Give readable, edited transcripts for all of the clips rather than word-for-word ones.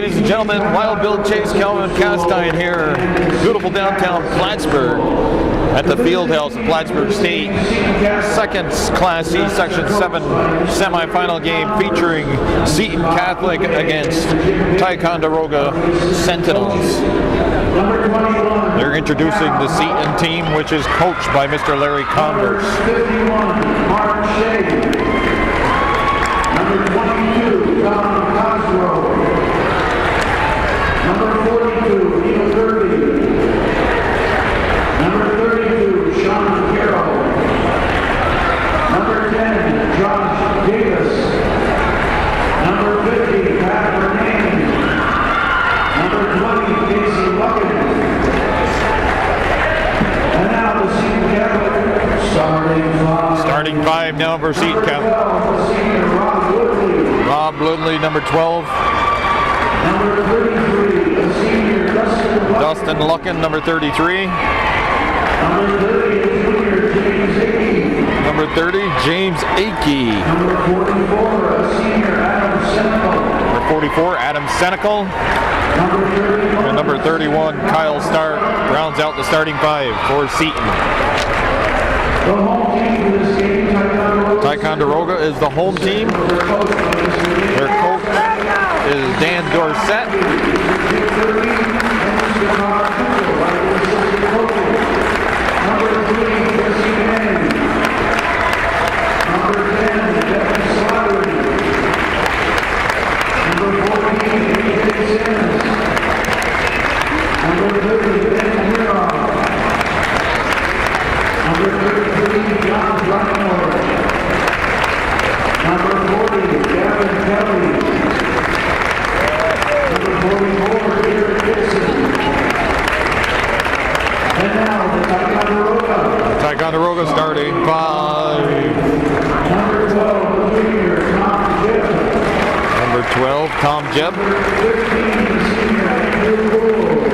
ladies and gentlemen, Wild Bill Chase, Calvin Castine here, beautiful downtown Plattsburgh at the field house of Plattsburgh State. Second Class C Section 7 semifinal game featuring Seton Catholic against Ticonderoga Sentinels. They're introducing the Seton team, which is coached by Mr. Larry Converse. Number 22, Tom Cosgrove. Number 42, Neil Kirby. Number 32, Sean Carroll. Number 10, Josh Davis. Number 50, Pat Bernane. Number 20, Casey Luckett. And now the Seton Catholic starting five now for Seton Catholic. Rob Ludley, number 12. Number 33, a senior, Dustin Luckin, number 33. Number 30, junior, James Akey. Number 30, James Akey. Number 44, a senior, Adam Senecal. Number 44, Adam Senecal. And number 31, Kyle Stark, rounds out the starting five for Seton. The home team for this game, Ticonderoga is the home team. Their coach is Dan Dorsett. Number 3, Jesse Manning. Number 10, Becky Slattery. Number 14, Ti Sentinels. Number 30, Ben Huron. Number 33, John Drummond. Number 40, Gavin Kelly. Number 44, Derek Dixon. And now the Ticonderoga. Ticonderoga starting five. Number 12, junior, Tom Jebb. Number 12, Tom Jebb. Number 15, senior,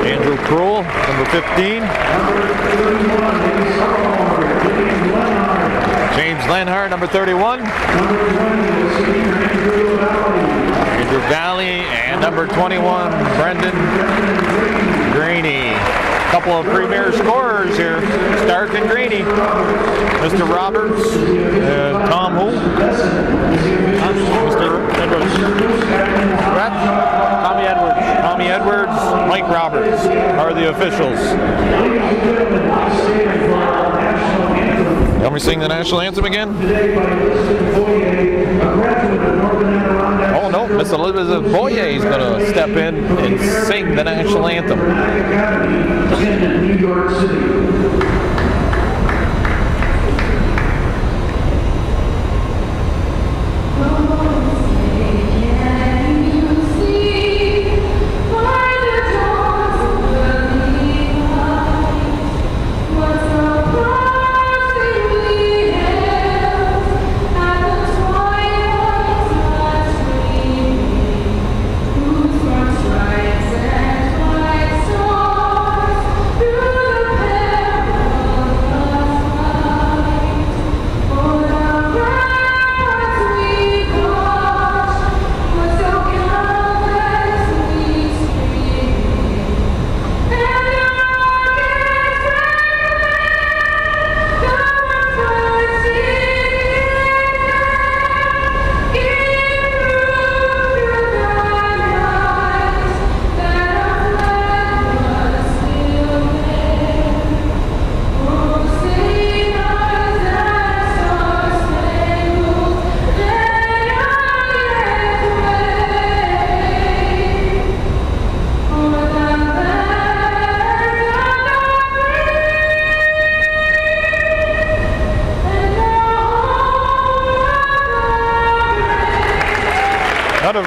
Andrew Kroll. Number 15. Number 31, sophomore, James Lenhart, number 31. Number 20, senior, Andrew Valley, and number 21, Brendan Graney. A couple of premier scorers here, Stark and Graney. Mr. Roberts, Tom who? Mr. Edwards. Tommy Edwards. Tommy Edwards, Mike Roberts are the officials. Let me sing the national anthem again. Oh no, Miss Elizabeth Boyea is going to step in and sing the national anthem. New York City.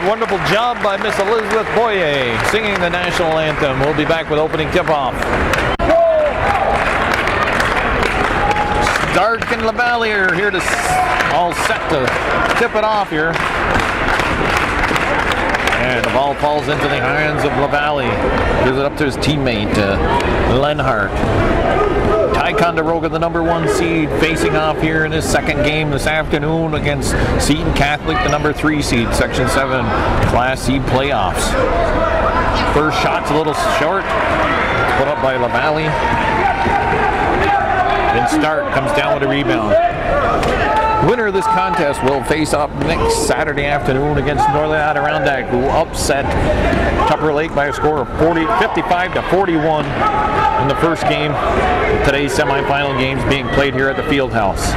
Wonderful job by Miss Elizabeth Boyea singing the national anthem. We'll be back with opening tip-off. Stark and LaValle are here to all set to tip it off here. And the ball falls into the hands of LaValle. Gives it up to his teammate, Lenhart. Ticonderoga, the number 1 seed, facing off here in this second game this afternoon against Seton Catholic, the number 3 seed, Section 7 Class C playoffs. First shot's a little short, put up by LaValle. Then Stark comes down with a rebound. Winner of this contest will face off next Saturday afternoon against Northern Adirondack, who upset Tupper Lake by a score of 55-41 in the first game of today's semifinal games being played here at the field house.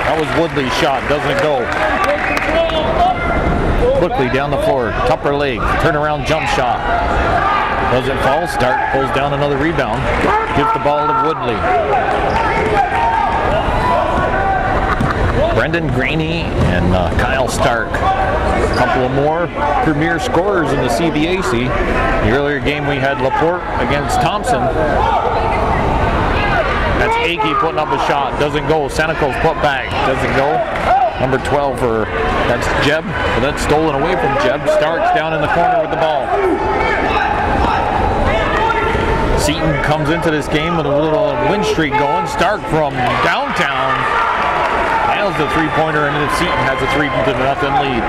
That was Woodley's shot, doesn't go. Quickly down the floor, Tupper Lake, turnaround jump shot. Doesn't fall, Stark pulls down another rebound, gives the ball to Woodley. Brendan Graney and Kyle Stark, a couple of more premier scorers in the CBAC. The earlier game we had Laporte against Thompson. That's Akey putting up a shot, doesn't go. Sentinels put back, doesn't go. Number 12 for, that's Jeb, but that's stolen away from Jeb. Stark's down in the corner with the ball. Seton comes into this game with a little win streak going. Stark from downtown nails the three-pointer, and then Seton has a 3-0 lead.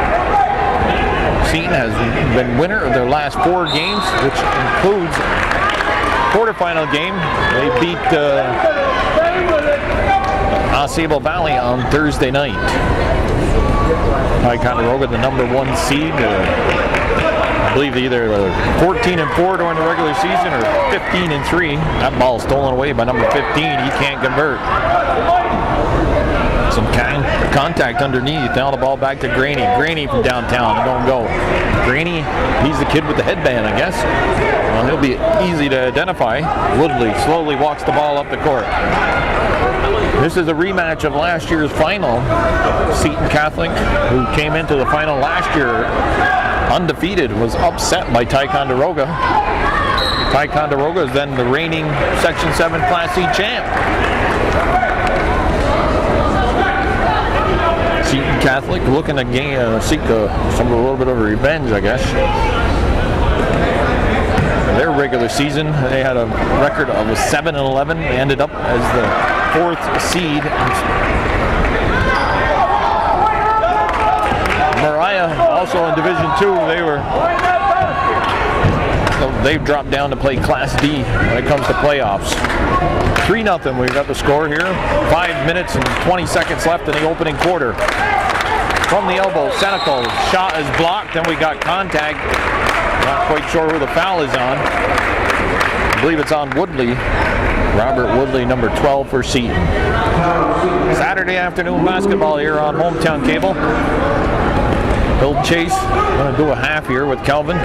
Seton has been winner of their last 4 games, which includes quarterfinal game. They beat Sable Valley on Thursday night. Ticonderoga, the number 1 seed. I believe either 14-4 during the regular season or 15-3. That ball stolen away by number 15. He can't convert. Some contact underneath. Now the ball back to Graney. Graney from downtown. Don't go. Graney, he's the kid with the headband, I guess. Well, he'll be easy to identify. Woodley slowly walks the ball up the court. This is a rematch of last year's final. Seton Catholic, who came into the final last year undefeated, was upset by Ticonderoga. Ticonderoga is then the reigning Section 7 Class C champ. Seton Catholic looking to seek a little bit of revenge, I guess. Their regular season, they had a record of 7-11. They ended up as the 4th seed. Mariah, also in Division 2, they've dropped down to play Class D when it comes to playoffs. 3-0, we've got the score here. 5 minutes and 20 seconds left in the opening quarter. From the elbow, Sentinels shot is blocked, and we got contact. Not quite sure who the foul is on. I believe it's on Woodley. Robert Woodley, number 12 for Seton. Saturday afternoon basketball here on Hometown Cable. Bill Chase going to do a half here with Kelvin.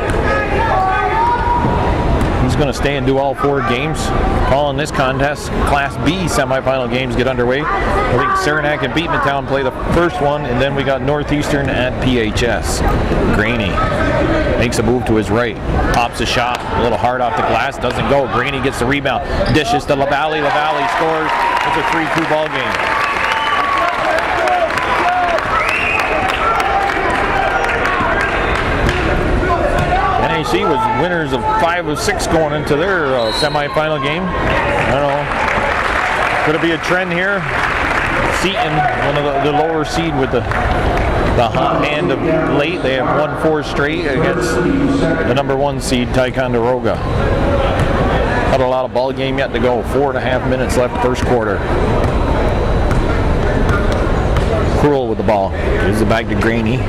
He's going to stay and do all 4 games. Following this contest, Class B semifinal games get underway. I think Saranac and Beatmantown play the first one, and then we got Northeastern at PHS. Graney makes a move to his right, pops a shot, a little hard off the glass, doesn't go. Graney gets the rebound, dishes to LaValle. LaValle scores. It's a 3-2 ball game. NAC was winners of 5 of 6 going into their semifinal game. I don't know. Could it be a trend here? Seton, one of the lower seed with the hot hand of late. They have won 4 straight against the number 1 seed, Ticonderoga. Not a lot of ball game yet to go. 4.5 minutes left first quarter. Cruel with the ball. Gives it back to Graney.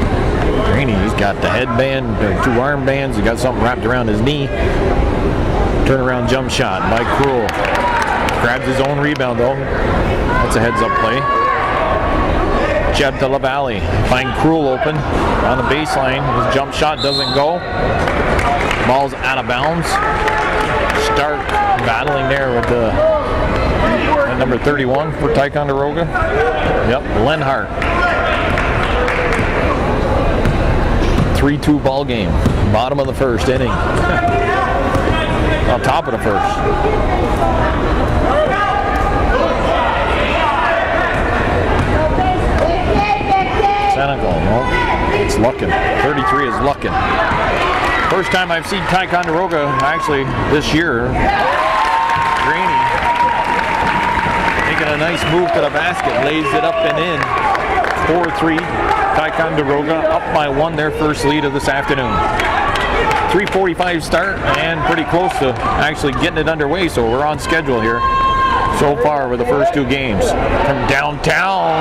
Graney, he's got the headband, 2 armbands. He got something wrapped around his knee. Turnaround jump shot by Cruel. Grabs his own rebound though. That's a heads-up play. Jeb to LaValle. Find Cruel open on the baseline. His jump shot doesn't go. Ball's out of bounds. Stark battling there with the number 31 for Ticonderoga. Yep, Lenhart. 3-2 ball game. Bottom of the first inning. On top of the first. Senegal, nope. It's Luckin. 33 is Luckin. First time I've seen Ticonderoga actually this year a nice move to the basket, lays it up and in. 4-3, Ticonderoga up by 1, their first lead of this afternoon. 3:45 start and pretty close to actually getting it underway, so we're on schedule here so far with the first 2 games. From downtown,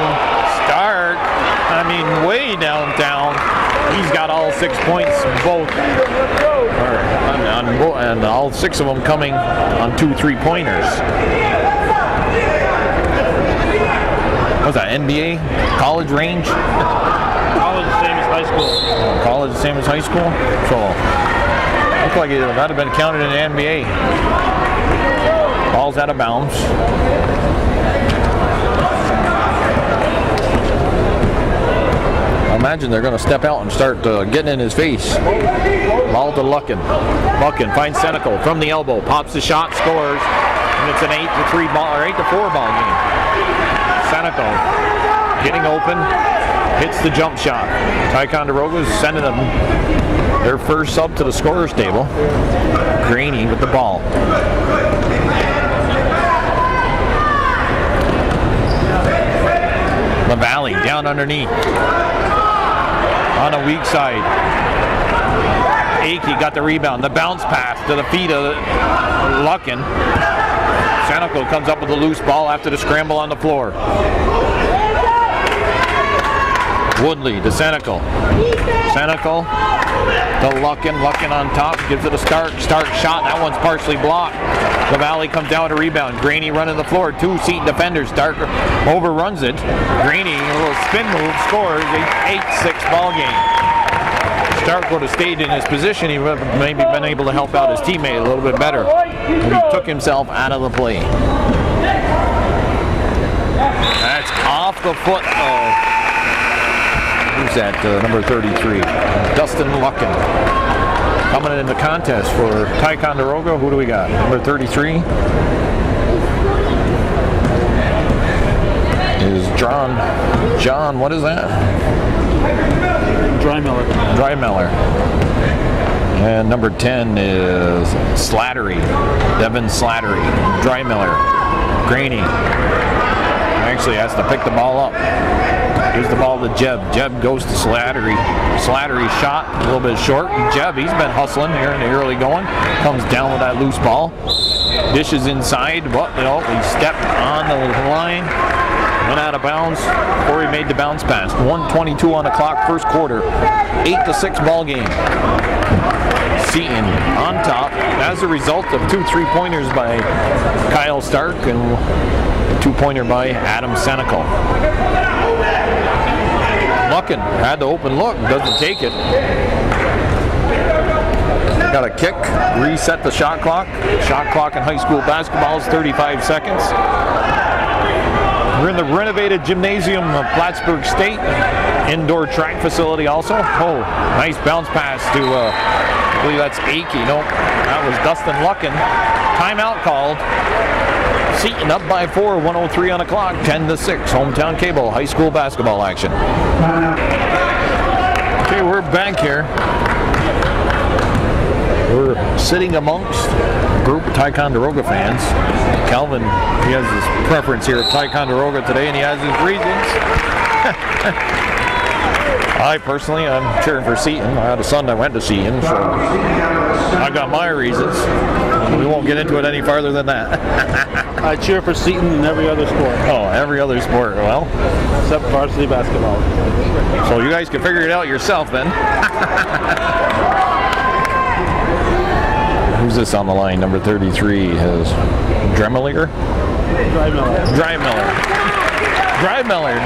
Stark, I mean way downtown. He's got all 6 points, both, and all 6 of them coming on 2 3-pointers. What's that, NBA? College range? College the same as high school. College the same as high school? So, looks like it might have been counted in the NBA. Ball's out of bounds. I imagine they're going to step out and start getting in his face. Ball to Luckin. Luckin finds Senecal from the elbow, pops the shot, scores, and it's an 8-3 ball, or 8-4 ball game. Senecal getting open, hits the jump shot. Ticonderoga's sending them their first sub to the scorer's table. Graney with the ball. The Valley down underneath. On a weak side. Akey got the rebound. The bounce pass to the feet of Luckin. Senecal comes up with a loose ball after the scramble on the floor. Woodley to Senecal. Senecal to Luckin. Luckin on top. Gives it a Stark. Stark shot. That one's partially blocked. The Valley comes down to rebound. Graney running the floor. 2 Seton defenders. Stark overruns it. Graney, a little spin move, scores. 8-6 ball game. Stark would have stayed in his position. He would have maybe been able to help out his teammate a little bit better. He took himself out of the play. That's off the foot of, who's that, number 33? Dustin Luckin. Coming in the contest for Ticonderoga, who do we got? Number 33 is John, what is that? Drymiller. And number 10 is Slattery, Devin Slattery. Drymiller. Graney actually has to pick the ball up. Here's the ball to Jeb. Jeb goes to Slattery. Slattery shot a little bit short. Jeb, he's been hustling here in the early going. Comes down with that loose ball. Dishes inside. But he stepped on the line. Went out of bounds before he made the bounce pass. 1:22 on the clock, first quarter. 8-6 ball game. Seton on top as a result of 2 3-pointers by Kyle Stark and a 2-pointer by Adam Senecal. Luckin had the open look, doesn't take it. Got a kick, reset the shot clock. Shot clock in high school basketball is 35 seconds. We're in the renovated gymnasium of Plattsburgh State. Indoor track facility also. Oh, nice bounce pass to, I believe that's Akey. No, that was Dustin Luckin. Timeout called. Seton up by 4, 1:03 on the clock, 10-6. Hometown Cable high school basketball action. Okay, we're back here. We're sitting amongst a group of Ticonderoga fans. Calvin, he has his preference here at Ticonderoga today, and he has his reasons. I personally, I'm cheering for Seton. I had a son that went to Seton, so I got my reasons. We won't get into it any farther than that. I cheer for Seton in every other sport. Oh, every other sport. Well, except varsity basketball. So you guys can figure it out yourself then. Who's this on the line? Number 33 is Drymiller.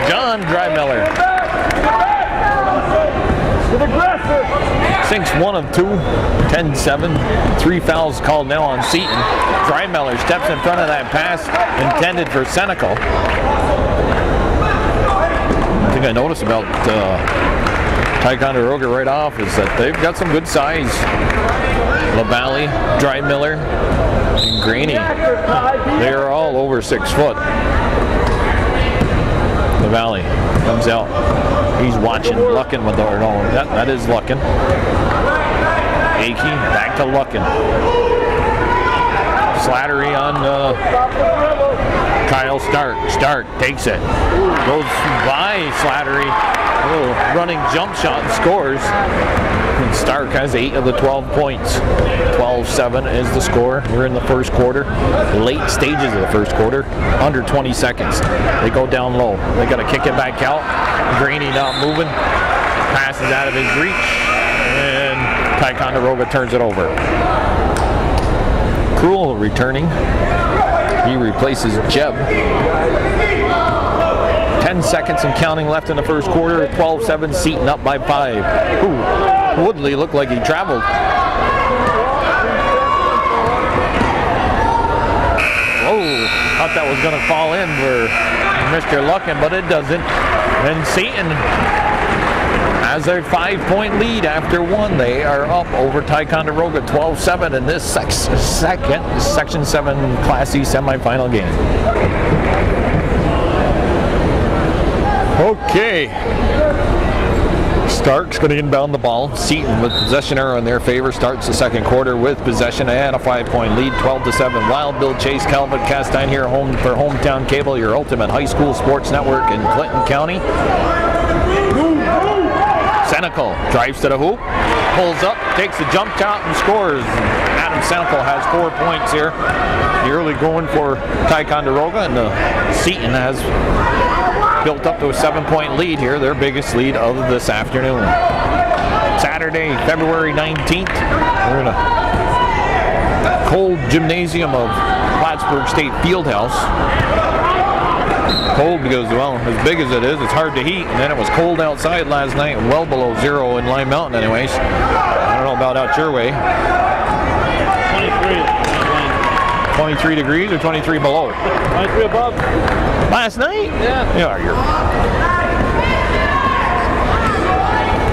John Drymiller. Sinks 1 of 2, 10-7. 3 fouls called now on Seton. Drymiller steps in front of that pass intended for Senecal. I think I noticed about Ticonderoga right off is that they've got some good size. LaValle, Drymiller, and Graney. They are all over 6 foot. LaValle comes out. He's watching Luckin with the that is Luckin. Akey back to Luckin. Slattery on Kyle Stark. Stark takes it. Goes by Slattery. A little running jump shot and scores. And Stark has 8 of the 12 points. 12-7 is the score. We're in the first quarter. Late stages of the first quarter. Under 20 seconds. They go down low. They got to kick it back out. Graney not moving. Passes out of his reach. And Ticonderoga turns it over. Cruel returning. He replaces Jeb. 10 seconds and counting left in the first quarter. 12-7, Seton up by 5. Ooh, Woodley looked like he traveled. Oh, thought that was going to fall in for Mr. Luckin, but it doesn't. And Seton has a 5-point lead after 1. They are up over Ticonderoga 12-7 in this Section 7 Class C semifinal game. Okay. Stark's going to inbound the ball. Seton with possession error in their favor starts the second quarter with possession and a 5-point lead, 12-7. Wild Bill Chase, Calvin Castine here home for Hometown Cable, your ultimate high school sports network in Clinton County. Senecal drives to the hoop, pulls up, takes a jump shot and scores. Adam Senecal has 4 points here. The early going for Ticonderoga, and Seton has built up to a 7-point lead here, their biggest lead of this afternoon. Saturday, February 19th, we're in a cold gymnasium of Plattsburgh State Fieldhouse. Cold because, well, as big as it is, it's hard to heat, and then it was cold outside last night, well below 0 in Lime Mountain anyways. I don't know about out your way. 23 degrees or 23 below? 23 above. Last night? Yeah.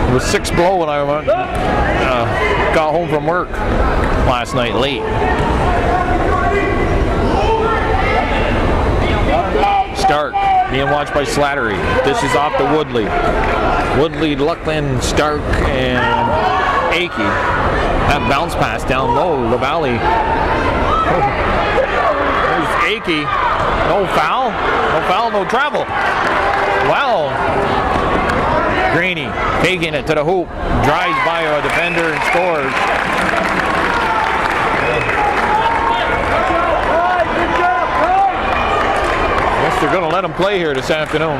It was 6 below when I went, got home from work last night late. Stark being watched by Slattery. This is off to Woodley. Woodley, Luckland, Stark, and Akey. That bounce pass down low. The Valley. There's Akey. No foul. No foul, no travel. Wow. Graney taking it to the hoop. Drives by a defender and scores. Guess they're going to let him play here this afternoon.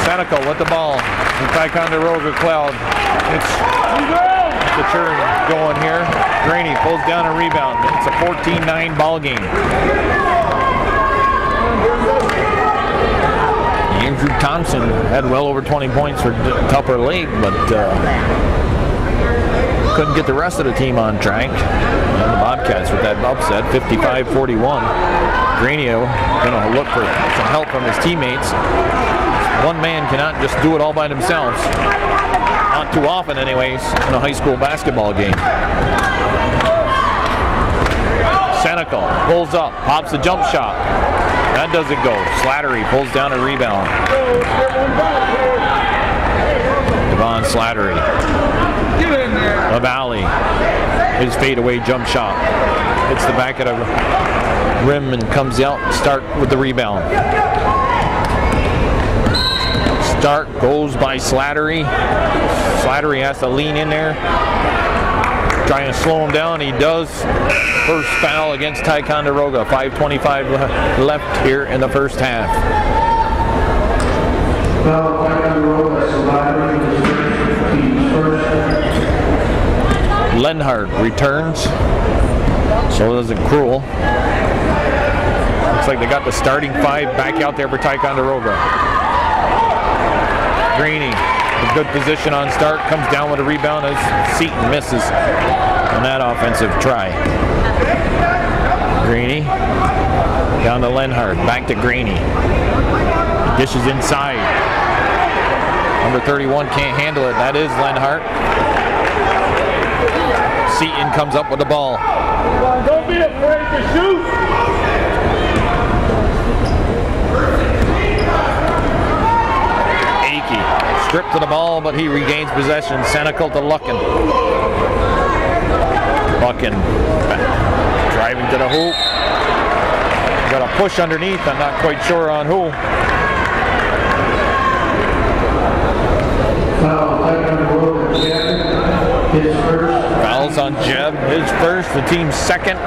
Senecal with the ball. The Ticonderoga crowd. It's the turn going here. Graney pulls down a rebound. It's a 14-9 ball game. Andrew Thompson had well over 20 points for Tupper Lake, but couldn't get the rest of the team on track. And the Bobcats with that upset, 55-41. Graney going to look for some help from his teammates. One man cannot just do it all by themselves. Not too often anyways in a high school basketball game. Senecal pulls up, pops a jump shot. That doesn't go. Slattery pulls down a rebound. Devon Slattery. The Valley. His fadeaway jump shot. Hits the back of the rim and comes out. Stark with the rebound. Stark goes by Slattery. Slattery has to lean in there. Trying to slow him down. He does. First foul against Ticonderoga. 5:25 left here in the first half. Lenhard returns. So does Cruel. Looks like they got the starting 5 back out there for Ticonderoga. Graney, a good position on start, comes down with a rebound as Seton misses on that offensive try. Graney, down to Lenhard, back to Graney. Dishes inside. Number 31 can't handle it, that is Lenhard. Seton comes up with the ball. Don't be afraid to shoot. Stripped to the ball, but he regains possession. Senecal to Luckin. Bucking driving to the hoop. Got a push underneath. I'm not quite sure on who. Fouls on Jeb, his first, the team's second.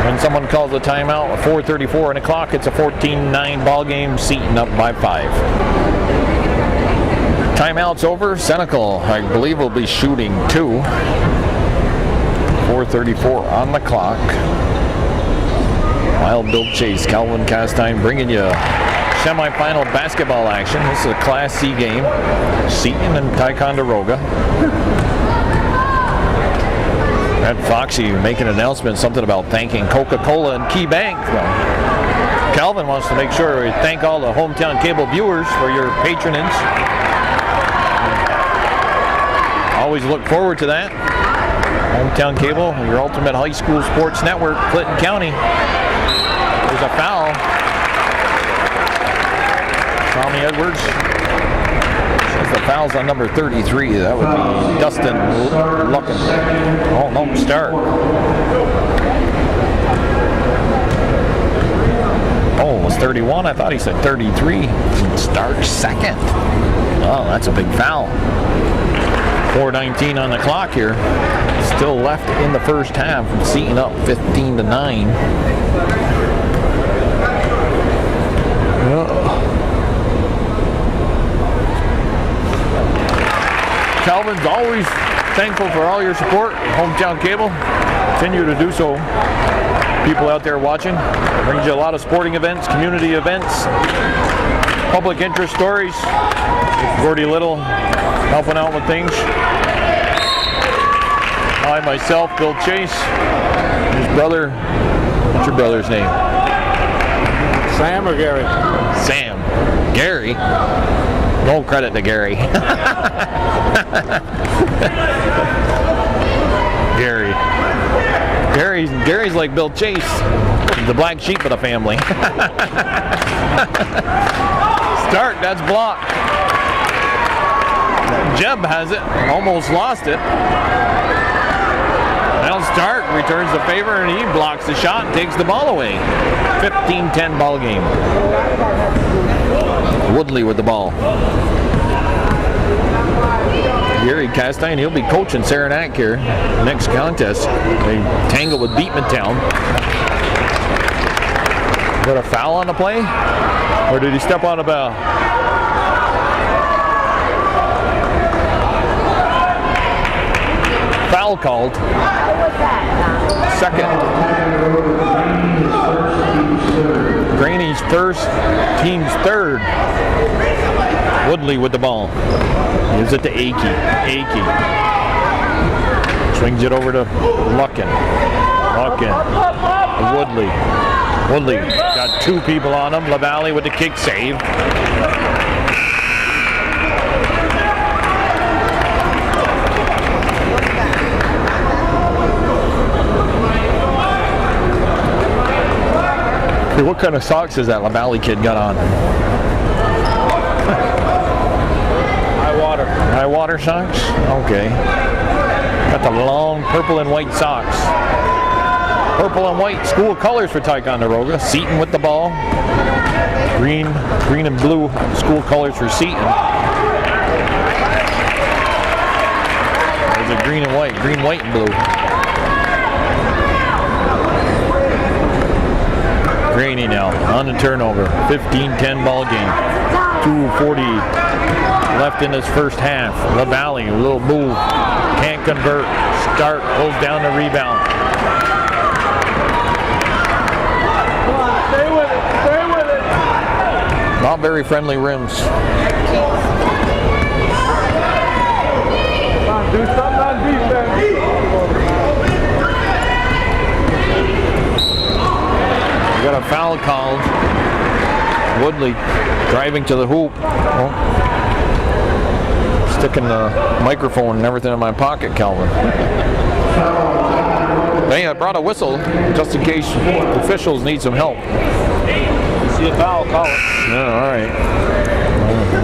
When someone calls a timeout with 4:34 on the clock, it's a 14-9 ball game. Seton up by 5. Timeout's over. Senecal, I believe, will be shooting 2. 4:34 on the clock. Wild Bill Chase, Calvin Castine bringing you semifinal basketball action. This is a Class C game. Seton and Ticonderoga. Red Foxy making an announcement, something about thanking Coca-Cola and Key Bank. Calvin wants to make sure we thank all the hometown cable viewers for your patronage. Always look forward to that. Hometown Cable, your ultimate high school sports network, Clinton County. There's a foul. Tommy Edwards. The foul's on number 33. That would be Dustin Luckin. Oh, no, Stark. Oh, it was 31. I thought he said 33. Stark second. Oh, that's a big foul. 4:19 on the clock here. Still left in the first half. Seton up 15-9. Calvin's always thankful for all your support. Hometown Cable, continue to do so. People out there watching, brings you a lot of sporting events, community events, public interest stories. Gordy Little helping out with things. I myself, Bill Chase, his brother. What's your brother's name? Sam or Gary? Sam. Gary. No credit to Gary. Gary's like Bill Chase, the black sheep of the family. Stark, that's blocked. Jeb has it, almost lost it. Now Stark returns the favor and he blocks the shot and takes the ball away. 15-10 ball game. Woodley with the ball. Gary Castine, he'll be coaching Saranac here next contest. They tangle with Beatmantown. Got a foul on the play? Or did he step on a bell? Foul called. Second. Graney's first, team's third. Woodley with the ball. Gives it to Akey. Swings it over to Luckin. Woodley got 2 people on him. LaValle with the kick save. Hey, what kind of socks is that LaValle kid got on? High water socks? Okay. Got the long purple and white socks. Purple and white school colors for Ticonderoga. Seton with the ball. Green and blue school colors for Seton. There's a green and white. Green, white, and blue. Graney now on the turnover. 15-10 ball game. 2:40 left in this first half. LaValle, a little move. Can't convert. Stark pulls down the rebound. Stay with it. Not very friendly rims. Come on, do something on defense. Got a foul called. Woodley driving to the hoop. Oh. Sticking the microphone and everything in my pocket, Calvin. Hey, I brought a whistle just in case officials need some help. See a foul, call it. Yeah, all right.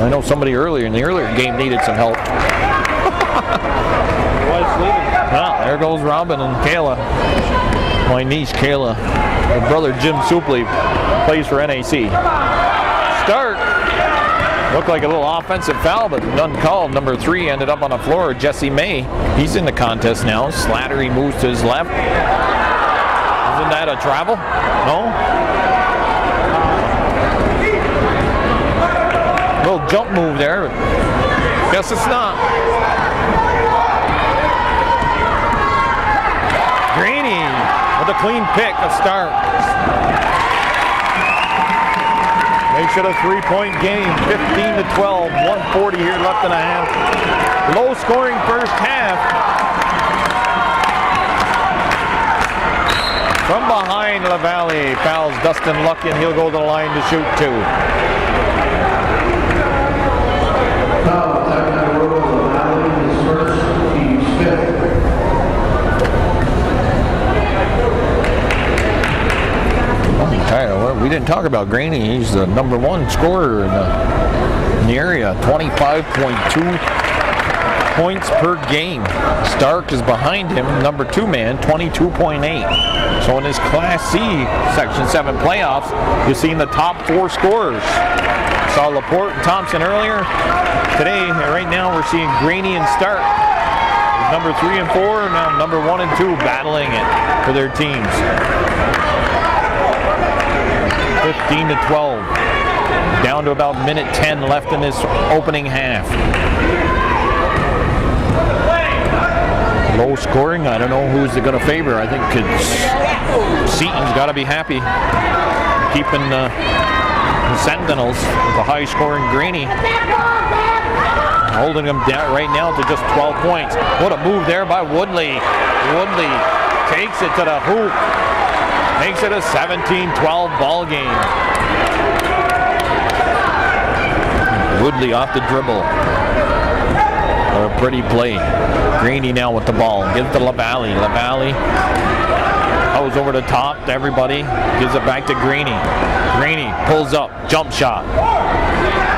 I know somebody in the earlier game needed some help. Wife's leaving. Well, there goes Robin and Kayla. My niece Kayla. Her brother Jim Supley plays for NAC. Start. Looked like a little offensive foul, but uncalled. Number 3 ended up on the floor. Jesse May. He's in the contest now. Slattery moves to his left. Isn't that a travel? No? Little jump move there. Guess it's not. Greeny with a clean pick to start. Makes it a 3-point game, 15-12, 1:40 here left in a half. Low scoring first half. From behind LaValle, fouls Dustin Luck and he'll go to the line to shoot 2. Foul, Ticonderoga, LaValle, his first, team's 5th. We didn't talk about Graney. He's the number 1 scorer in the area, 25.2 points per game. Stark is behind him, number 2 man, 22.8. So in his Class C Section 7 playoffs, you've seen the top 4 scorers. Saw Laporte and Thompson earlier. Today, right now, we're seeing Graney and Stark. Number 3 and 4, now number 1 and 2 battling it for their teams. 15-12. Down to about minute 10 left in this opening half. Low scoring. I don't know who's it going to favor. I think Seton's got to be happy keeping the Sentinels with a high scoring Graney. Holding them down right now to just 12 points. What a move there by Woodley. Woodley takes it to the hoop. Makes it a 17-12 ball game. Woodley off the dribble. A pretty play. Greeny now with the ball. Gives it to LaValle. LaValle goes over the top to everybody. Gives it back to Greeny. Greeny pulls up. Jump shot.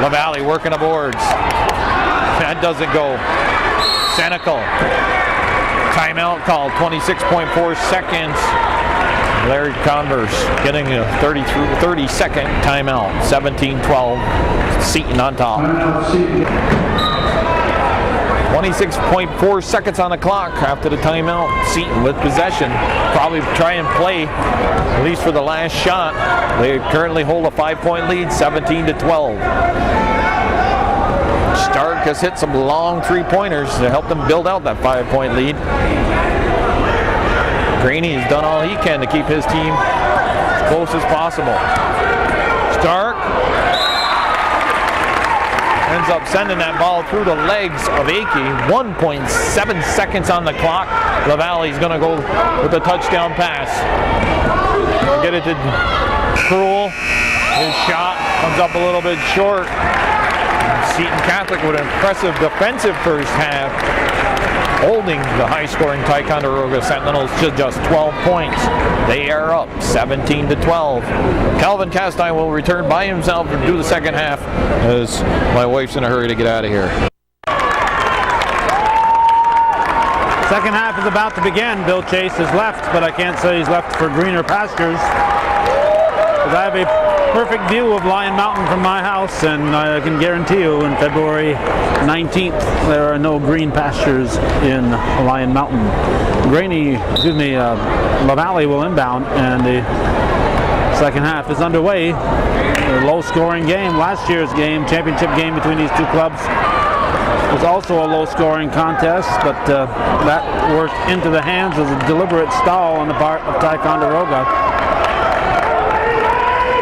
LaValle working the boards. That doesn't go. Senecal. Timeout called. 26.4 seconds. Larry Converse getting a 30-second timeout. 17-12. Seton on top. 26.4 seconds on the clock after the timeout. Seton with possession. Probably try and play, at least for the last shot. They currently hold a 5-point lead, 17-12. Stark has hit some long 3-pointers to help them build out that 5-point lead. Greeny has done all he can to keep his team as close as possible. Stark ends up sending that ball through the legs of Akey. 1.7 seconds on the clock. LaValle's going to go with a touchdown pass. Get it to Cruel. His shot comes up a little bit short. Seton Catholic with an impressive defensive first half, holding the high-scoring Ticonderoga Sentinels to just 12 points. They are up 17-12. Calvin Castine will return by himself and do the second half as my wife's in a hurry to get out of here. Second half is about to begin. Bill Chase has left, but I can't say he's left for greener pastures, because I have a perfect view of Lion Mountain from my house, and I can guarantee you on February 19th there are no green pastures in Lion Mountain. LaValle will inbound, and the second half is underway. A low-scoring game. Last year's game, championship game between these two clubs, was also a low-scoring contest, but that worked into the hands of a deliberate stall on the part of Ticonderoga.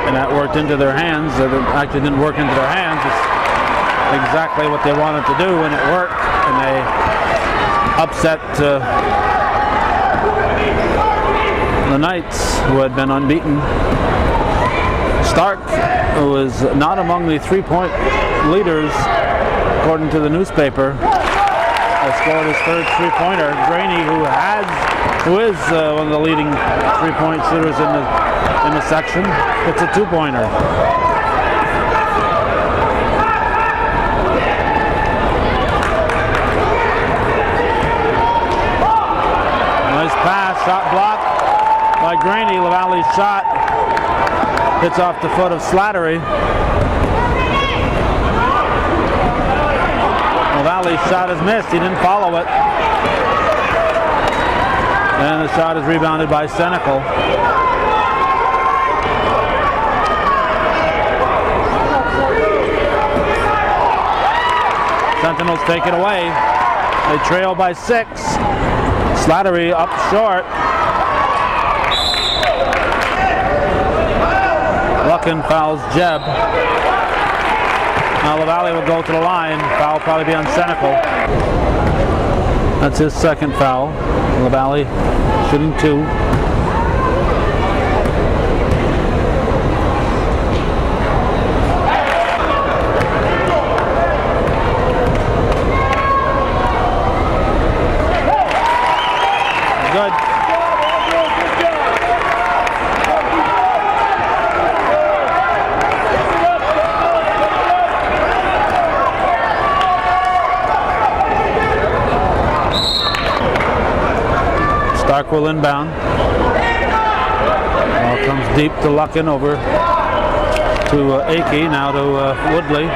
And that worked into their hands. It actually didn't work into their hands. It's exactly what they wanted to do, and it worked. And they upset the Knights, who had been unbeaten. Stark, who is not among the 3-point leaders, according to the newspaper, has scored his third 3-pointer. Graney, who is one of the leading 3-point shooters in the section, it's a 2-pointer. shot blocked by Graney. LaValle's shot hits off the foot of Slattery. LaValle's shot is missed. He didn't follow it. And the shot is rebounded by Senecal. Sentinels take it away. They trail by 6. Slattery up short. Luckin fouls Jeb. Now LaValle will go to the line. Foul will probably be on Senecal. That's his second foul. LaValle shooting 2. Good. Stark will inbound. Ball comes deep to Luckin, over to Akey, now to Woodley.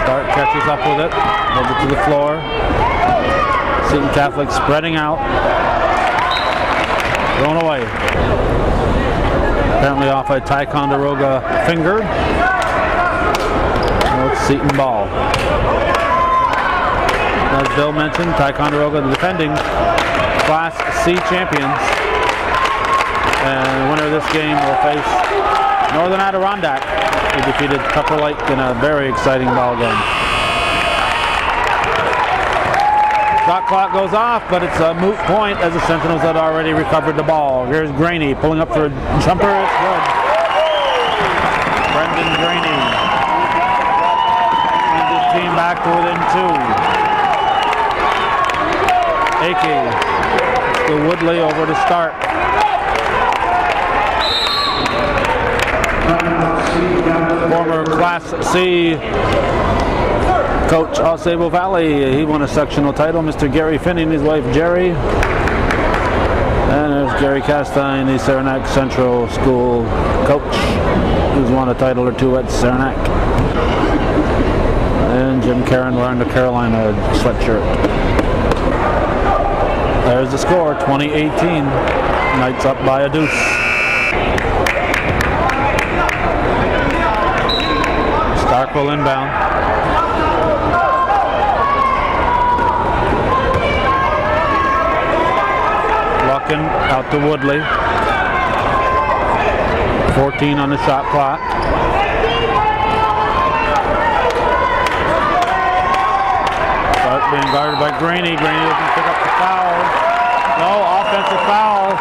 Stark catches up with it, moves it to the floor. Seton Catholic spreading out. Thrown away. Apparently off a Ticonderoga finger. So it's Seton ball. As Bill mentioned, Ticonderoga, the defending Class C champions. And the winner of this game will face Northern Adirondack, who defeated Tupper Lake in a very exciting ball game. Shot clock goes off, but it's a moot point as the Sentinels had already recovered the ball. Here's Graney pulling up for a jumper. It's good. Brendan Graney. And his team back to within 2. Akey to Woodley over to Stark. Former Class C coach Osable Valley. He won a sectional title. Mr. Gary Finney and his wife Jerry. And there's Gary Castine, the Saranac Central School coach, who's won a title or 2 at Saranac. And Jim Caron wearing the Carolina sweatshirt. There's the score, 2018. Knights up by a deuce. Stark will inbound. Luckin out to Woodley. 14 on the shot clock. Stark being guarded by Graney. Graney looking to pick up the foul. No, offensive foul.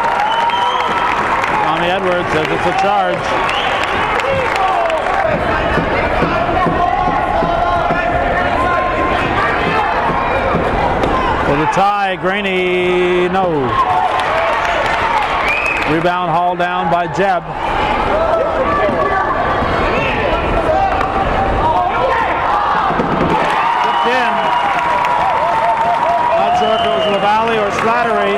Tommy Edwards says it's a charge. For the tie, Graney, no. Rebound hauled down by Jeb. Tipped in. Not sure if it was LaValle or Slattery.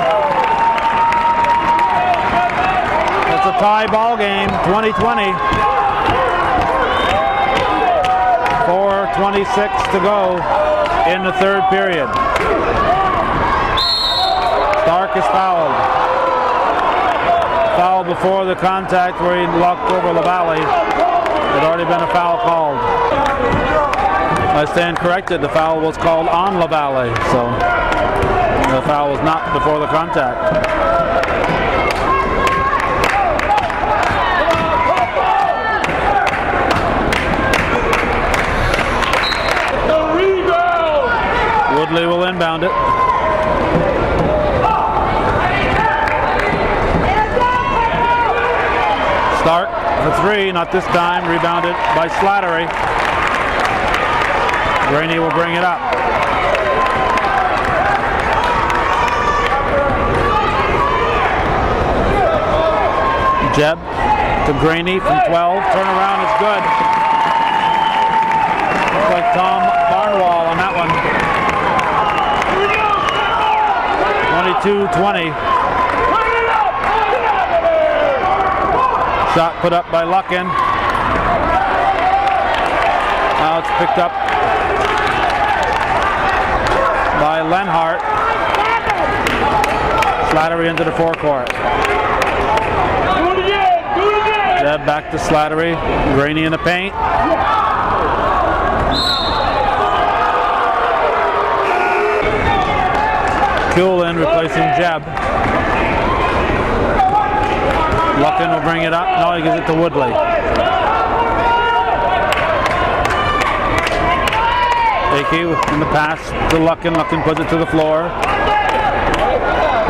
It's a tie ball game, 2020. 4:26 to go in the third period. Stark is fouled. Foul before the contact where he locked over LaValle. Had already been a foul called. I stand corrected, the foul was called on LaValle, so the foul was not before the contact. Woodley will inbound it. Stark for 3, not this time. Rebounded by Slattery. Graney will bring it up. Jeb to Graney from 12. Turnaround is good. Looks like Tom Barnwell on that one. 22-20. Shot put up by Luckin. Now it's picked up by Lenhart. Slattery into the forecourt. Jeb back to Slattery. Graney in the paint. Kuhlin replacing Jeb. Luckin will bring it up. No, he gives it to Woodley. Akey in the pass to Luckin. Luckin puts it to the floor.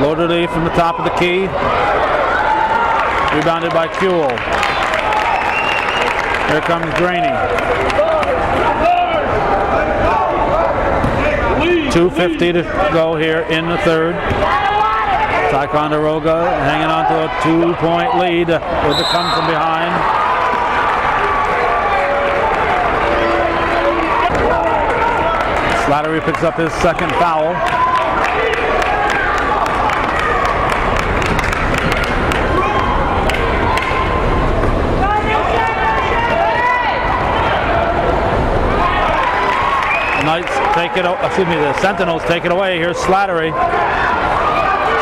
Loaded from the top of the key. Rebounded by Kuhl. Here comes Graney. 2:50 to go here in the third. Ticonderoga hanging on to a 2-point lead with the come from behind. Slattery picks up his second foul. Knights take it, the Sentinels take it away. Here's Slattery.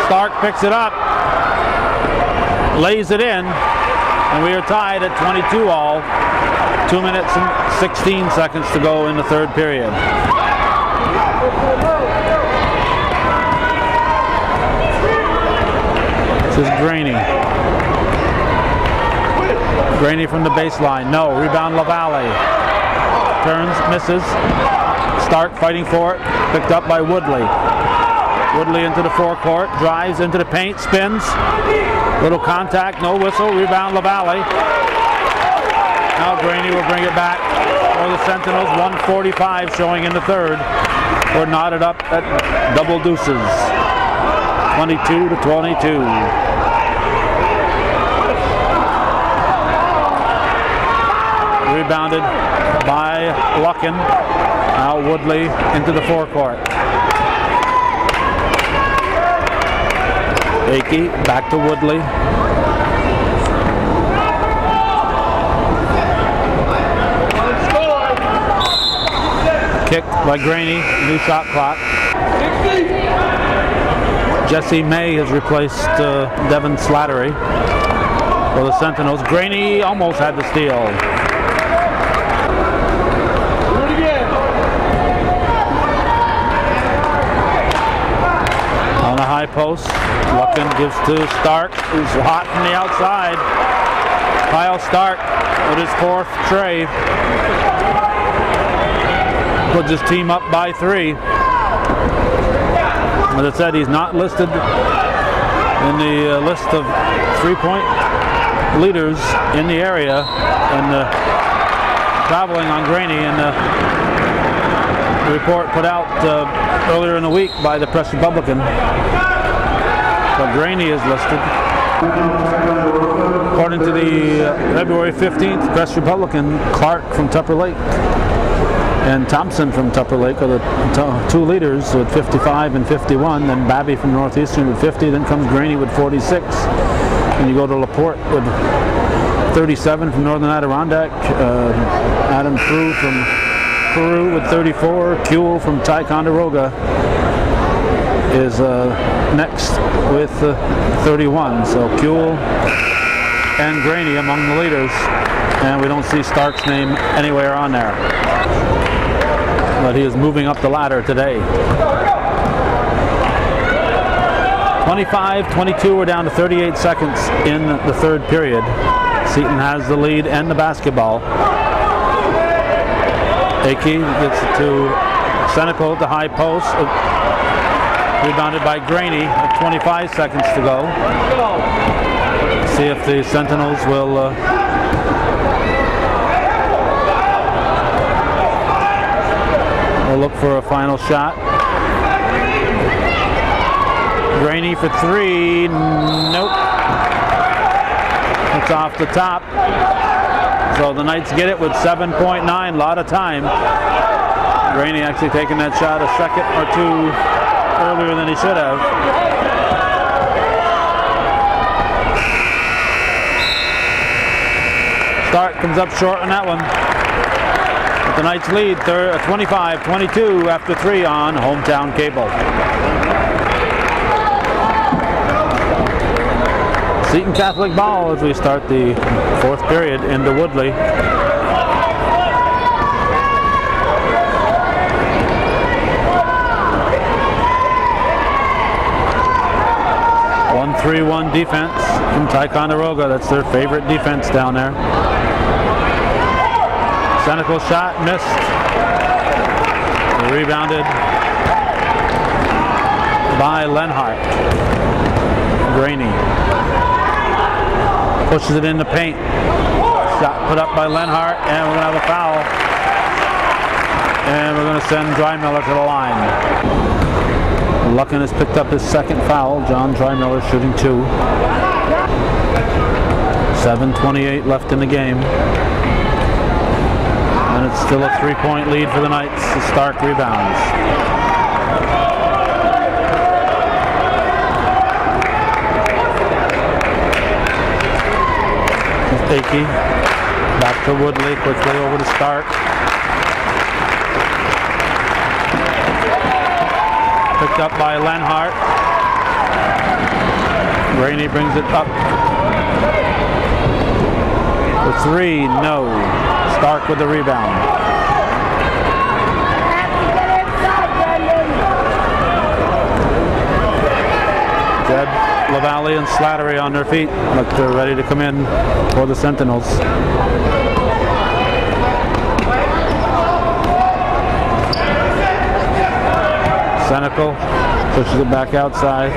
Stark picks it up, lays it in, and we are tied at 22 all. 2 minutes and 16 seconds to go in the third period. This is Graney. Graney from the baseline. No. Rebound LaValle. Turns, misses. Stark fighting for it. Picked up by Woodley. Woodley into the forecourt. Drives into the paint. Spins. Little contact. No whistle. Rebound LaValle. Now Graney will bring it back for the Sentinels. 1:45 showing in the third. We're knotted up at double deuces. 22-22. Rebounded by Luckin. Now Woodley into the forecourt. Akey back to Woodley. Kicked by Graney. New shot clock. Jesse May has replaced Devin Slattery for the Sentinels. Graney almost had the steal. On a high post, Luckin gives to Stark, who's hot from the outside. Kyle Stark with his fourth tray. Puts his team up by 3. As I said, he's not listed in the list of 3-point leaders in the area, and traveling on Graney, and the report put out earlier in the week by the Press Republican. But Graney is listed. According to the February 15th Press Republican, Clark from Tupper Lake and Thompson from Tupper Lake are the two leaders with 55 and 51. Then Babby from Northeastern with 50. Then comes Graney with 46. And you go to LaPorte with 37 from Northern Adirondack. Adam Prue from Peru with 34. Kuhl from Ticonderoga is next with 31. So Kuhl and Graney among the leaders. And we don't see Stark's name anywhere on there. But he is moving up the ladder today. 25-22, we're down to 38 seconds in the third period. Seton has the lead and the basketball. Akey gets it to Senecal at the high post. Rebounded by Graney at 25 seconds to go. See if the Sentinels will look for a final shot. Graney for 3. Nope. It's off the top. So the Knights get it with 7.9. A lot of time. Graney actually taking that shot a second or two earlier than he should have. Stark comes up short on that one. But the Knights lead 25-22 after 3 on Hometown Cable. Seton Catholic ball as we start the 4th period into Woodley. One 3-1 defense from Ticonderoga. That's their favorite defense down there. Senecal shot missed. Rebounded by Lenhart. Graney pushes it in the paint. Shot put up by Lenhart, and we're going to have a foul. And we're going to send Drymiller to the line. Luckin has picked up his 2nd foul. John Drymiller shooting 2. 7:28 left in the game. And it's still a 3-point lead for the Knights. The Stark rebounds. Akey back to Woodley, quickly over to Stark. Picked up by Lenhart. Rainey brings it up. The 3, no. Stark with the rebound. Jed, LaValle, and Slattery on their feet, like they're ready to come in for the Sentinels. Senecal pushes it back outside.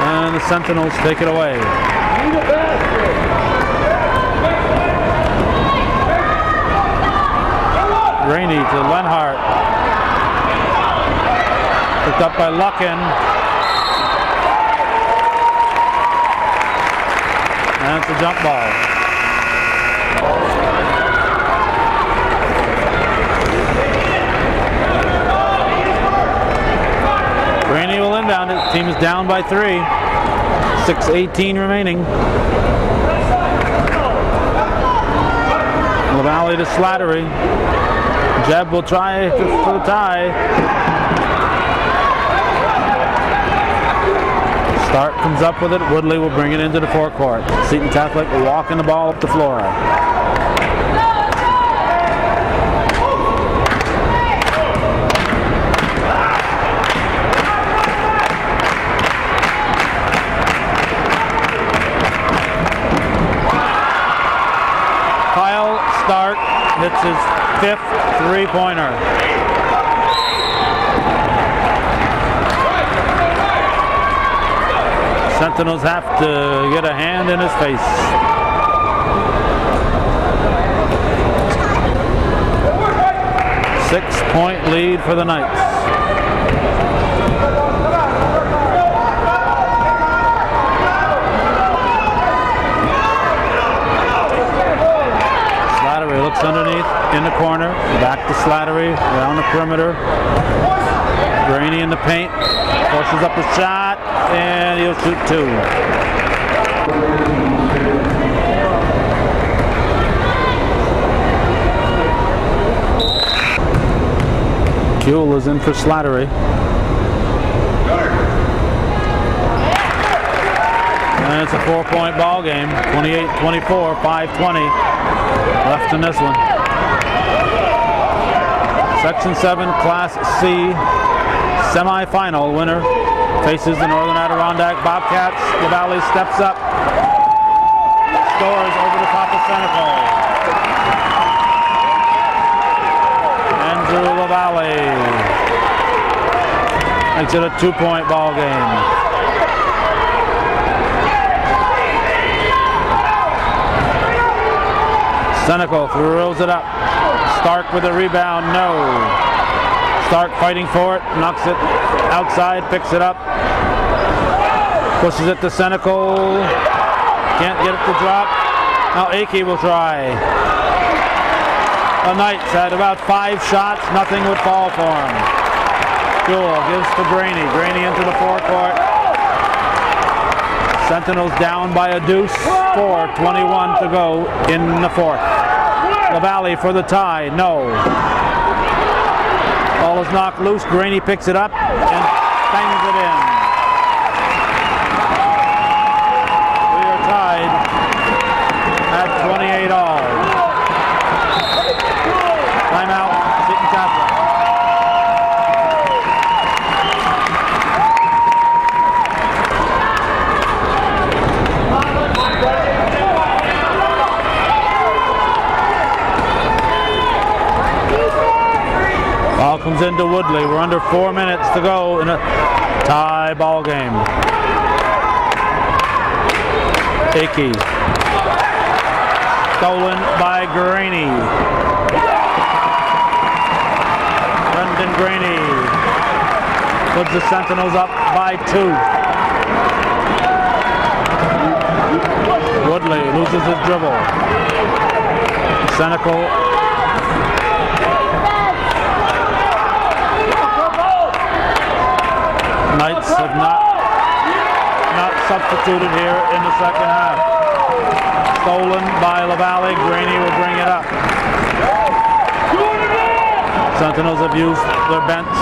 And the Sentinels take it away. Rainey to Lenhart. Picked up by Luckin. And it's a jump ball. Rainey will inbound it. Team is down by 3. 6:18 remaining. LaValle to Slattery. Jeb will try for the tie. Stark comes up with it. Woodley will bring it into the forecourt. Seton Catholic walking the ball up the floor. Kyle Stark hits his 5th 3-pointer. Sentinels have to get a hand in his face. Six-point lead for the Knights. Slattery looks underneath in the corner. Back to Slattery around the perimeter. Graney in the paint. Forces up a shot, and he'll shoot 2. Kuehl is in for Slattery. And it's a 4-point ball game. 28-24, 5:20 left in this one. Section 7 Class C semi-final winner faces the Northern Adirondack Bobcats. LaValle steps up, scores over the top of Senecal. Andrew LaValle makes it a 2-point ball game. Senecal throws it up. Stark with a rebound, no. Stark fighting for it, knocks it outside, picks it up, pushes it to Senecal, can't get it to drop. Now Akey will try. The Knights had about 5 shots, nothing would fall for him. Kuehl gives to Graney, Graney into the forecourt. Sentinels down by a deuce, 4:21 to go in the fourth. LaValle for the tie, no. Ball is knocked loose, Graney picks it up and bangs it in. We are tied at 28 all. Timeout, Seton Catholic. Ball comes into Woodley. We're under 4 minutes to go in a tie ball game. Akey. Stolen by Graney. Brendan Graney puts the Sentinels up by 2. Woodley loses his dribble. Senecal. Knights have not substituted here in the second half. Stolen by LaValle. Graney will bring it up. Sentinels have used their bench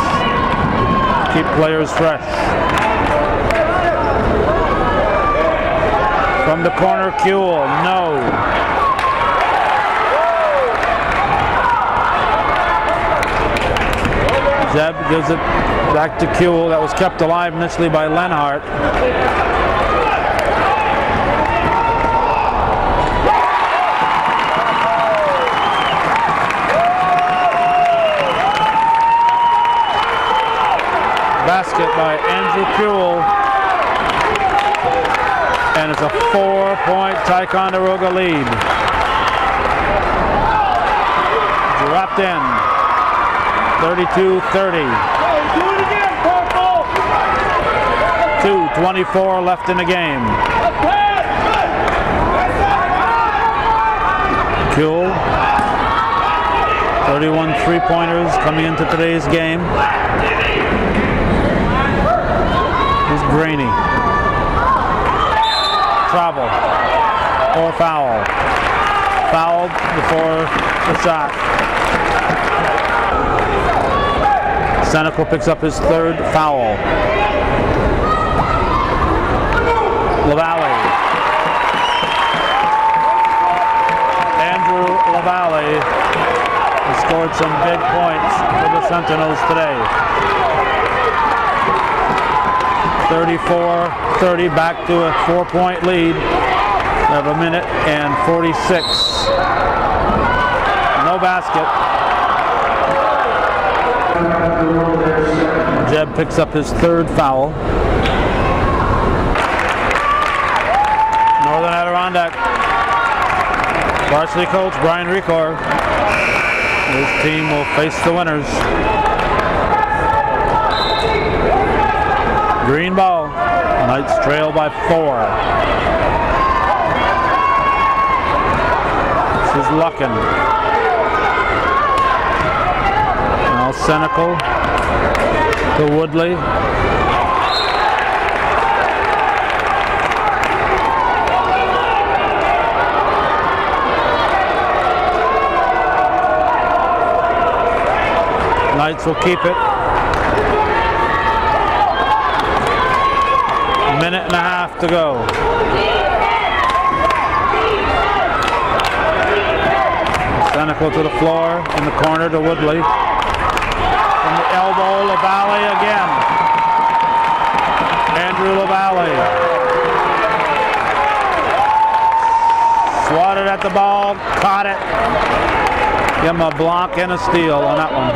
to keep players fresh. From the corner, Kuehl, no. Zeb gives it back to Kuehl. That was kept alive initially by Lenhart. Basket by Andrew Kuehl. And it's a 4-point Ticonderoga lead. Dropped in. 32-30. 2:24 left in the game. Kuehl. 31 three-pointers coming into today's game. Here's Graney. Travel or foul. Fouled before the shot. Senecal picks up his third foul. LaValle. Andrew LaValle has scored some big points for the Sentinels today. 34-30, back to a 4-point lead. We have a minute and 46. No basket. Jeb picks up his third foul. Northern Adirondack varsity coach Brian Recor. His team will face the winners. Green ball. Knights trail by 4. This is Luckin. Now Senecal to Woodley. Knights will keep it. A minute and a half to go. Senecal to the floor, in the corner to Woodley. From the elbow, LaValle again. Andrew LaValle. Swatted at the ball, caught it. Give him a block and a steal on that one.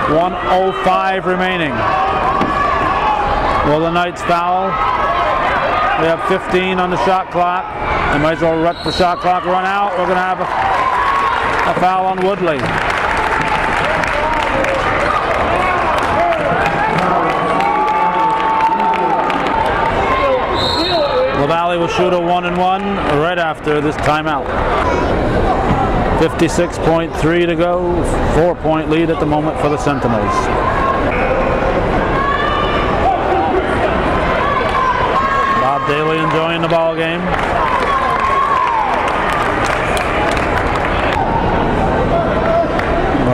1:05 remaining. Will the Knights foul? We have 15 on the shot clock. We might as well let the shot clock run out. We're going to have a foul on Woodley. LaValle will shoot a 1-and-1 right after this timeout. 56.3 to go. 4-point lead at the moment for the Sentinels. Daly enjoying the ball game.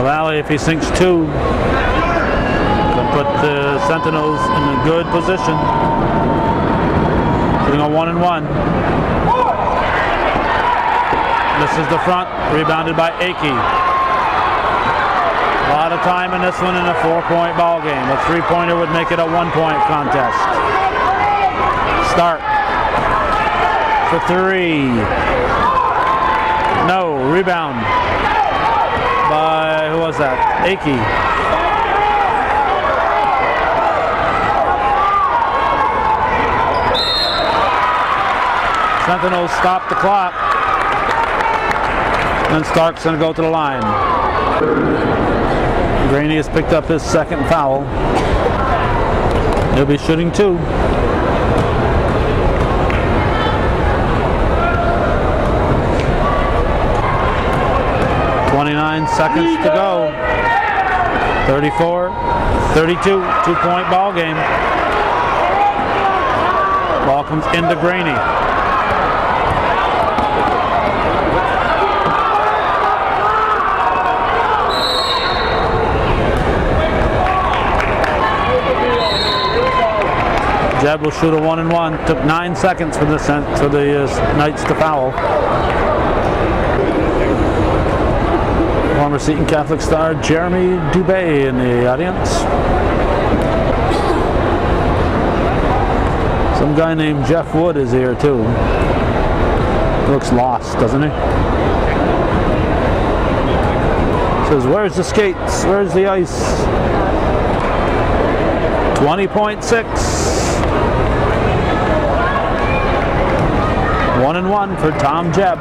Valley, if he sinks 2, can put the Sentinels in a good position. Sitting on 1-1. This is the front, rebounded by Akey. A lot of time in this one in a 4-point ball game. A 3-pointer would make it a 1-point contest. Stark for 3. No, rebound by, who was that? Akey. Sentinels stop the clock. And Stark's going to go to the line. Graney has picked up his second foul. He'll be shooting 2. Seconds to go. 34-32, 2-point ball game. Ball comes into Graney. Jeb will shoot a 1-1. Took 9 seconds for the Knights to foul. Former Seton Catholic star Jeremy Dubé in the audience. Some guy named Jeff Wood is here too. Looks lost, doesn't he? Says, where's the skates? Where's the ice? 20.6. 1-1 for Tom Jebb.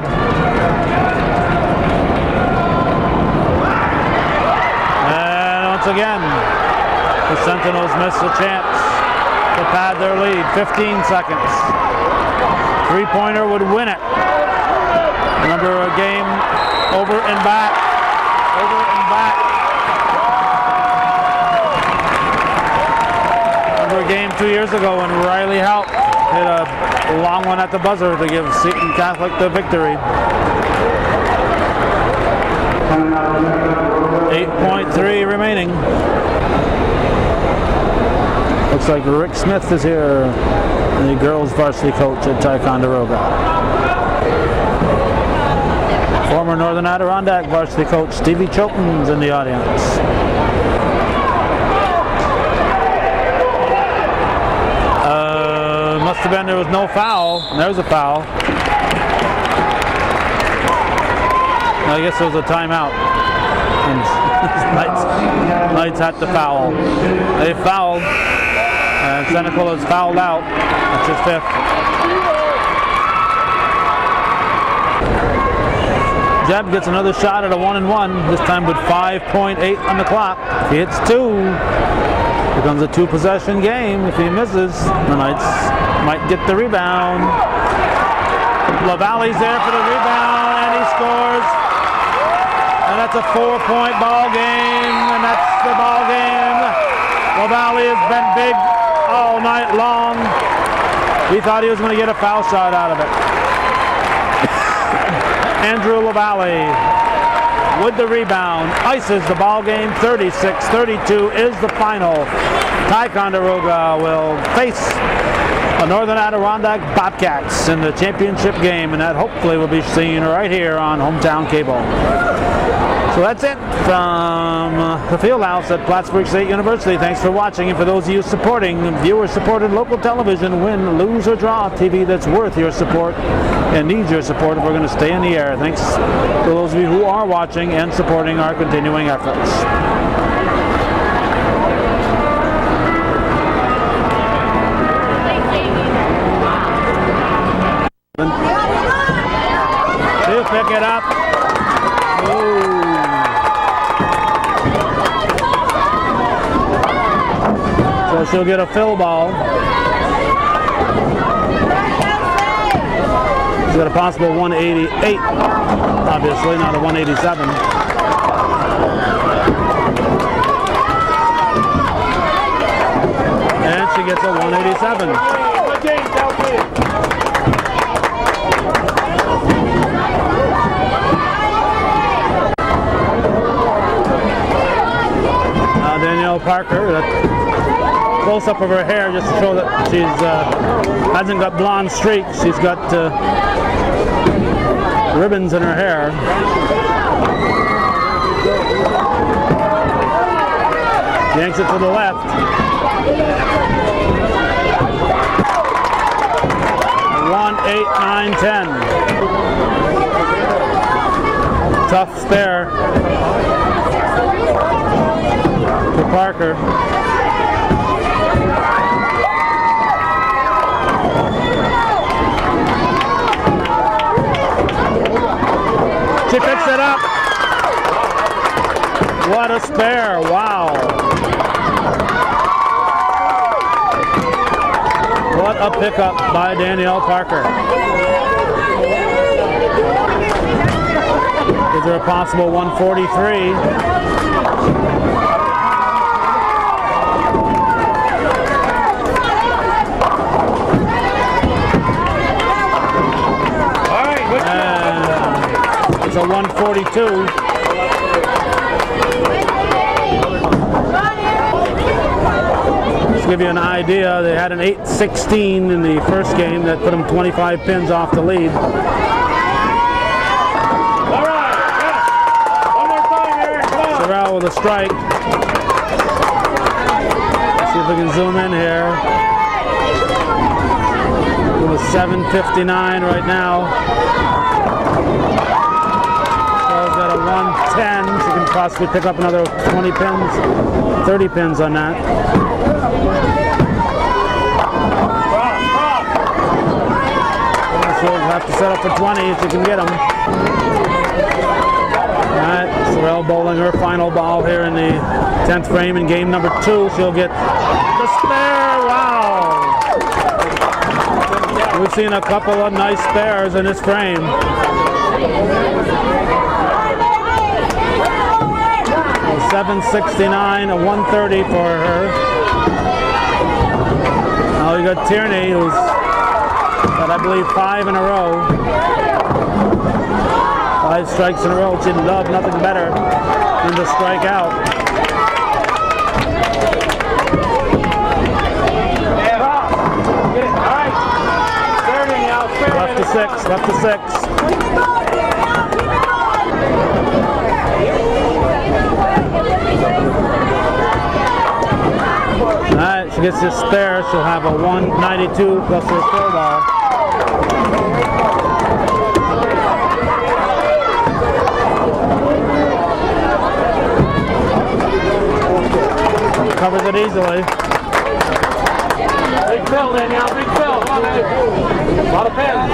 Again, the Sentinels miss a chance to pad their lead. 15 seconds. 3-pointer would win it. Remember a game over and back. Over and back. Remember a game 2 years ago when Riley Haupt hit a long one at the buzzer to give Seton Catholic the victory. 8.3 remaining. Looks like Rick Smith is here, the girls varsity coach at Ticonderoga. Former Northern Adirondack varsity coach Stevie Choten's in the audience. Must have been there was no foul. There's a foul. I guess it was a timeout. Knights had to foul. They fouled, and Senecal has fouled out. That's his 5th. Jebb gets another shot at a 1-1, this time with 5.8 on the clock. If he hits 2, it becomes a 2-possession game. If he misses, the Knights might get the rebound. LaValle's there for the rebound, and he scores. And that's a 4-point ball game, and that's the ball game. LaValle has been big all night long. We thought he was going to get a foul shot out of it. Andrew LaValle with the rebound, ices the ball game. 36-32 is the final. Ticonderoga will face the Northern Adirondack Bobcats in the championship game, and that hopefully will be seen right here on Hometown Cable. So that's it from the Fieldhouse at Plattsburgh State University. Thanks for watching, and for those of you supporting viewer-supported local television, win, lose, or draw TV that's worth your support and needs your support if we're going to stay in the air. Thanks to those of you who are watching and supporting our continuing efforts. She'll pick it up. Ooh. So she'll get a fill ball. She's got a possible 188, obviously, not a 187. And she gets a 187. Parker. That close up of her hair just to show that she's hasn't got blonde streaks. She's got ribbons in her hair. Yanks it to the left. 1, 8, 9, 10. Tough spare for Parker. She picks it up. What a spare, wow. What a pickup by Danielle Parker. Is there a possible 143? It's a 142. To give you an idea, they had an 8-16 in the first game that put them 25 pins off the lead. All right, one more time here. Come on. Sorrell with a strike. Let's see if we can zoom in here. It was 7:59 right now. Sorrell's got a 110. She can possibly pick up another 20 pins, 30 pins on that. She'll have to set up for 20 if she can get them. Alright, Sorrell bowling her final ball here in the 10th frame in game number 2. She'll get the spare. Wow! We've seen a couple of nice spares in this frame. A 769, a 130 for her. Now you got Tierney, who's got, I believe, 5 in a row. 5 strikes in a row. She'd love nothing better than to strike out. Left to 6, left to 6. Alright, she gets this spare, she'll have a 192 plus her throw ball. Covers it easily. Big fill, Danielle, big fill. Come on, man. A lot of pins.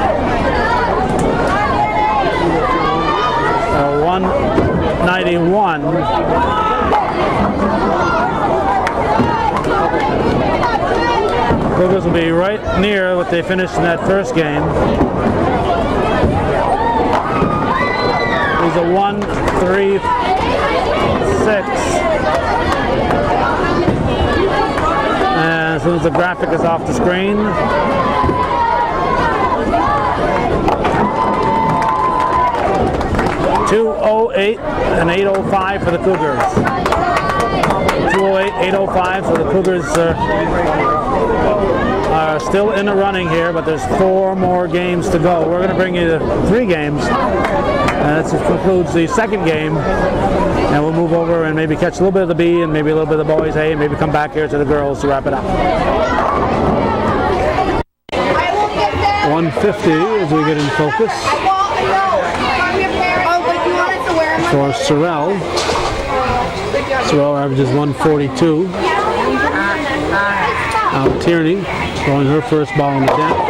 191. Cougars will be right near what they finished in that first game. He's a 1-3-6. And as soon as the graphic is off the screen, .208 and 805 for the Cougars. 208, 805, so the Cougars are still in the running here, but there's 4 more games to go. We're going to bring you to 3 games, and that concludes the second game, and we'll move over and maybe catch a little bit of the B and maybe a little bit of the boys' A, and maybe come back here to the girls to wrap it up. 150 as we get in focus for Sorrell. Sorrell averages 142. Tierney throwing her first ball in the net.